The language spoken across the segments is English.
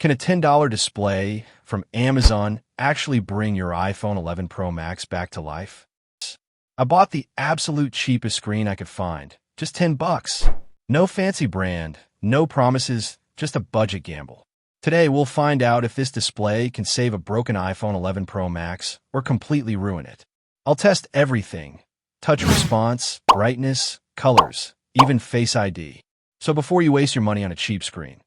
Can a $10 display from Amazon actually bring your iPhone 11 Pro Max back to life? I bought the absolute cheapest screen I could find, just 10 bucks. No fancy brand, no promises, just a budget gamble. Today, we'll find out if this display can save a broken iPhone 11 Pro Max or completely ruin it. I'll test everything: touch response, brightness, colors, even Face ID. So before you waste your money on a cheap screen,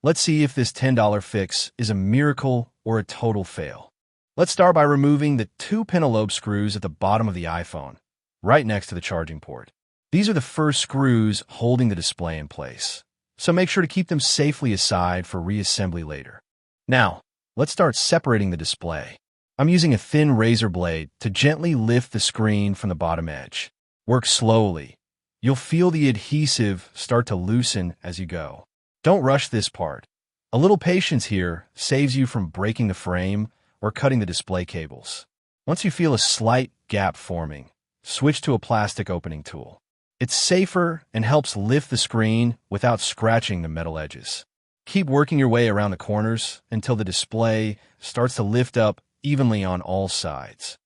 let's see if this $10 fix is a miracle or a total fail. Let's start by removing the two Pentalobe screws at the bottom of the iPhone, right next to the charging port. These are the first screws holding the display in place, so make sure to keep them safely aside for reassembly later. Now, let's start separating the display. I'm using a thin razor blade to gently lift the screen from the bottom edge. Work slowly. You'll feel the adhesive start to loosen as you go. Don't rush this part. A little patience here saves you from breaking the frame or cutting the display cables. Once you feel a slight gap forming, switch to a plastic opening tool. It's safer and helps lift the screen without scratching the metal edges. Keep working your way around the corners until the display starts to lift up evenly on all sides.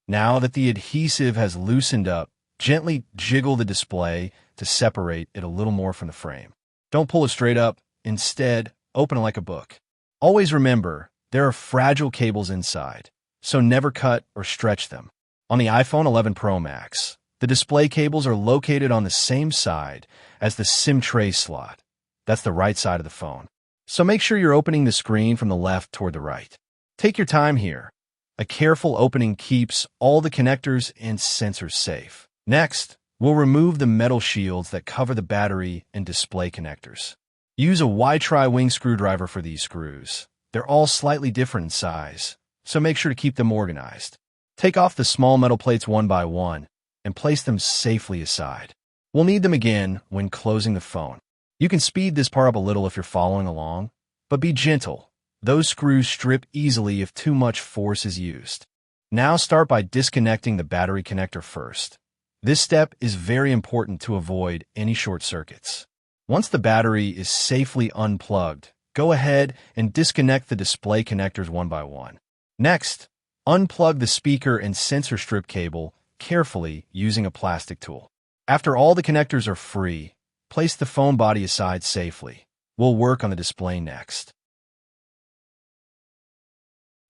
Now that the adhesive has loosened up, gently jiggle the display to separate it a little more from the frame. Don't pull it straight up. Instead, open it like a book. Always remember, there are fragile cables inside, so never cut or stretch them. On the iPhone 11 Pro Max, the display cables are located on the same side as the SIM tray slot. That's the right side of the phone. So make sure you're opening the screen from the left toward the right. Take your time here. A careful opening keeps all the connectors and sensors safe. Next, we'll remove the metal shields that cover the battery and display connectors. Use a Y-Tri-Wing screwdriver for these screws. They're all slightly different in size, so make sure to keep them organized. Take off the small metal plates one by one and place them safely aside. We'll need them again when closing the phone. You can speed this part up a little if you're following along, but be gentle. Those screws strip easily if too much force is used. Now start by disconnecting the battery connector first. This step is very important to avoid any short circuits. Once the battery is safely unplugged, go ahead and disconnect the display connectors one by one. Next, unplug the speaker and sensor strip cable carefully using a plastic tool. After all the connectors are free, place the phone body aside safely. We'll work on the display next.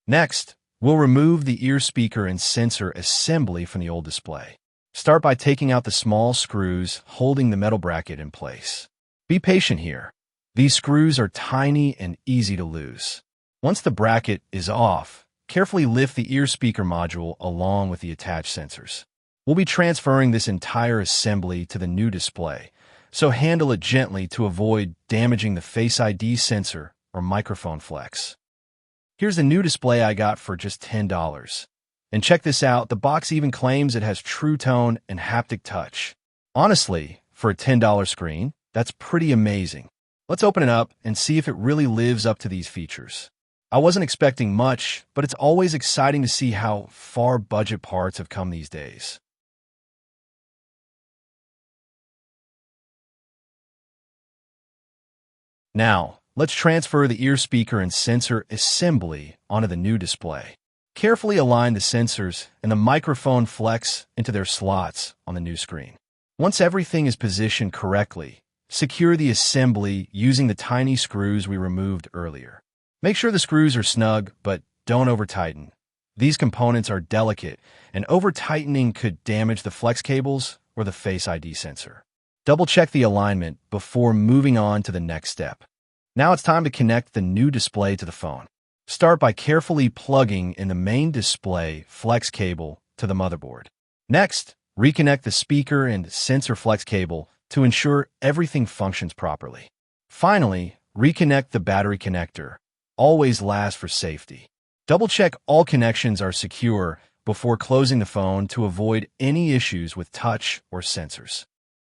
Next, we'll remove the ear speaker and sensor assembly from the old display. Start by taking out the small screws holding the metal bracket in place. Be patient here. These screws are tiny and easy to lose. Once the bracket is off, carefully lift the ear speaker module along with the attached sensors. We'll be transferring this entire assembly to the new display, so handle it gently to avoid damaging the Face ID sensor or microphone flex. Here's the new display I got for just $10. And check this out, the box even claims it has True Tone and haptic touch. Honestly, for a $10 screen, that's pretty amazing. Let's open it up and see if it really lives up to these features. I wasn't expecting much, but it's always exciting to see how far budget parts have come these days. Now, let's transfer the ear speaker and sensor assembly onto the new display. Carefully align the sensors and the microphone flex into their slots on the new screen. Once everything is positioned correctly, secure the assembly using the tiny screws we removed earlier. Make sure the screws are snug, but don't over-tighten. These components are delicate, and over-tightening could damage the flex cables or the Face ID sensor. Double-check the alignment before moving on to the next step. Now it's time to connect the new display to the phone. Start by carefully plugging in the main display flex cable to the motherboard. Next, reconnect the speaker and sensor flex cable to ensure everything functions properly. Finally, reconnect the battery connector. Always last for safety. Double-check all connections are secure before closing the phone to avoid any issues with touch or sensors.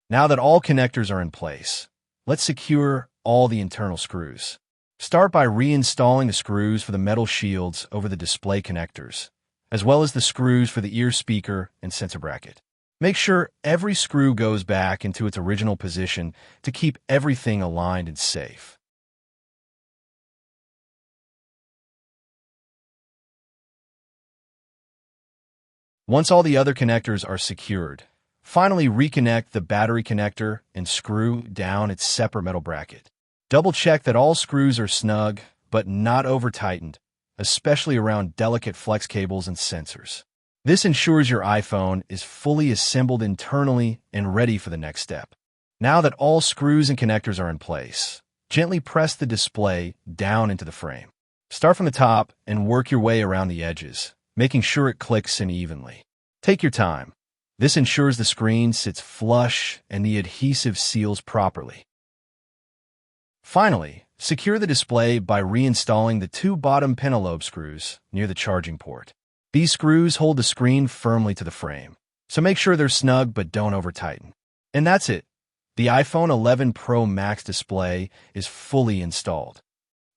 Now that all connectors are in place, let's secure all the internal screws. Start by reinstalling the screws for the metal shields over the display connectors, as well as the screws for the ear speaker and sensor bracket. Make sure every screw goes back into its original position to keep everything aligned and safe. Once all the other connectors are secured, finally reconnect the battery connector and screw down its separate metal bracket. Double-check that all screws are snug, but not over-tightened, especially around delicate flex cables and sensors. This ensures your iPhone is fully assembled internally and ready for the next step. Now that all screws and connectors are in place, gently press the display down into the frame. Start from the top and work your way around the edges, making sure it clicks in evenly. Take your time. This ensures the screen sits flush and the adhesive seals properly. Finally, secure the display by reinstalling the two bottom Pentalobe screws near the charging port. These screws hold the screen firmly to the frame, so make sure they're snug but don't over-tighten. And that's it. The iPhone 11 Pro Max display is fully installed.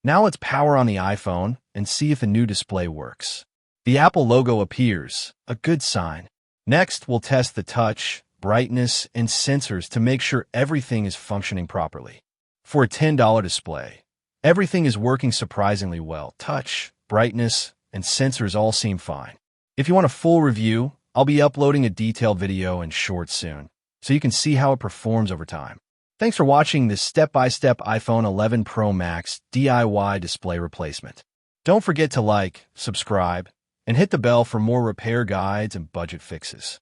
Now let's power on the iPhone and see if the new display works. The Apple logo appears, a good sign. Next, we'll test the touch, brightness, and sensors to make sure everything is functioning properly. For a $10 display, everything is working surprisingly well. Touch, brightness, and sensors all seem fine. If you want a full review, I'll be uploading a detailed video in short soon, so you can see how it performs over time. Thanks for watching this step-by-step iPhone 11 Pro Max DIY display replacement. Don't forget to like, subscribe, and hit the bell for more repair guides and budget fixes.